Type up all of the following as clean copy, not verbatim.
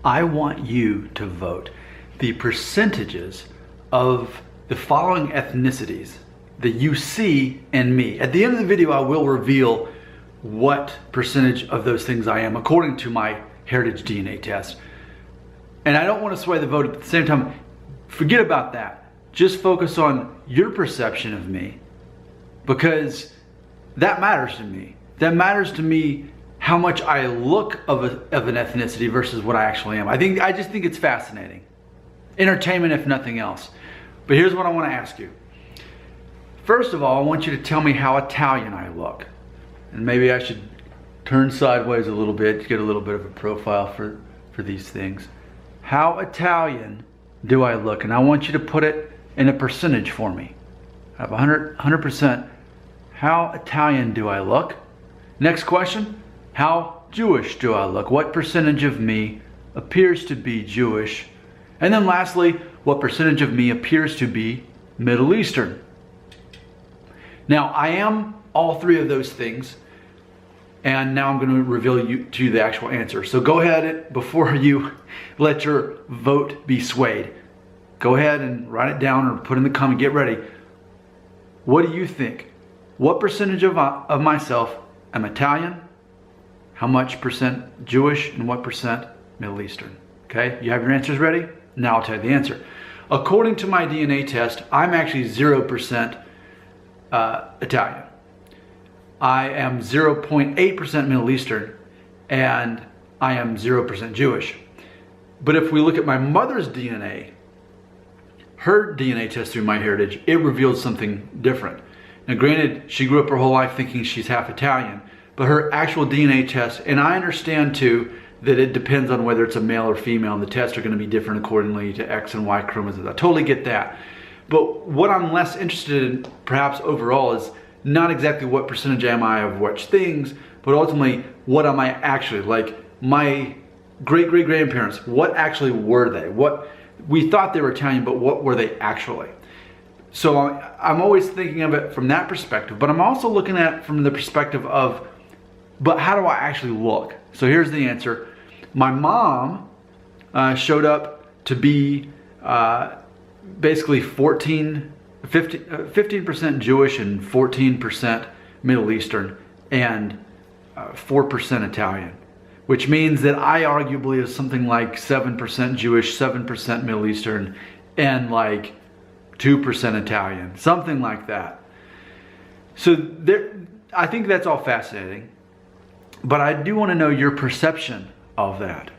I want you to vote the percentages of the following ethnicities that you see in me. At the end of the video, I will reveal what percentage of those things I am according to my heritage DNA test. And I don't want to sway the vote. At the same time, forget about that. Just focus on your perception of me, because that matters to me. That matters to me how much I look of an ethnicity versus what I actually am. I just think it's fascinating. Entertainment, if nothing else. But here's what I want to ask you. First of all, I want you to tell me how Italian I look. And maybe I should turn sideways a little bit to get a little bit of a profile for these things. How Italian do I look? And I want you to put it in a percentage for me. I have 100%. How Italian do I look? Next question. How Jewish do I look? What percentage of me appears to be Jewish? And then lastly, what percentage of me appears to be Middle Eastern? Now, I am all three of those things, and now I'm going to reveal to you the actual answer. So go ahead, before you let your vote be swayed, go ahead and write it down or put in the comment. Get ready. What do you think? What percentage of myself am Italian? How much percent Jewish? And what percent Middle Eastern? Okay, you have your answers ready? Now I'll tell you the answer. According to my DNA test, I'm actually 0% Italian. I am 0.8% Middle Eastern, and I am 0% Jewish. But if we look at my mother's DNA, her DNA test through MyHeritage, it reveals something different. Now granted, she grew up her whole life thinking she's half Italian, but her actual DNA test, and I understand too that it depends on whether it's a male or female, and the tests are going to be different accordingly to X and Y chromosomes. I totally get that. But what I'm less interested in, perhaps overall, is not exactly what percentage am I of which things, but ultimately, what am I actually? Like my great-great-grandparents, what actually were they? We thought they were Italian, but what were they actually? So I'm always thinking of it from that perspective, but I'm also looking at it from the perspective of, but how do I actually look? So here's the answer. My mom showed up to be basically 15% Jewish and 14% Middle Eastern and 4% Italian, which means that I arguably is something like 7% Jewish, 7% Middle Eastern, and like 2% Italian, something like that. So I think that's all fascinating, but I do want to know your perception of that.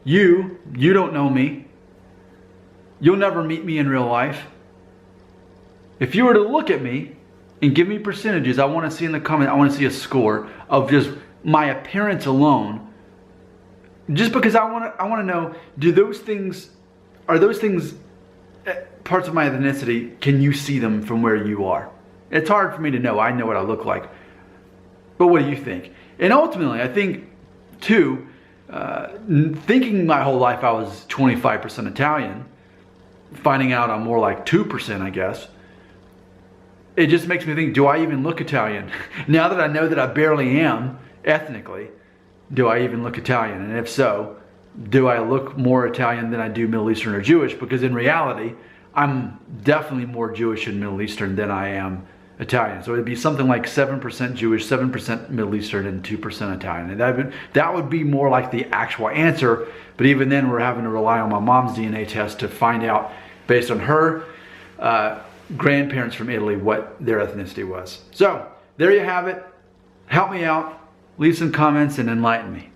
You don't know me. You'll never meet me in real life. If you were to look at me and give me percentages, I want to see in the comment, I want to see a score of just my appearance alone. Just because I want to know, are those things parts of my ethnicity? Can you see them from where you are? It's hard for me to know. I know what I look like. But what do you think? And ultimately, I think too, thinking my whole life I was 25% Italian, finding out I'm more like 2%, I guess, it just makes me think, do I even look Italian? Now that I know that I barely am ethnically, do I even look Italian? And if so, do I look more Italian than I do Middle Eastern or Jewish? Because in reality, I'm definitely more Jewish and Middle Eastern than I am Italian. So it'd be something like 7% Jewish, 7% Middle Eastern, and 2% Italian. And that would be more like the actual answer. But even then, we're having to rely on my mom's DNA test to find out, based on her grandparents from Italy, what their ethnicity was. So there you have it. Help me out. Leave some comments and enlighten me.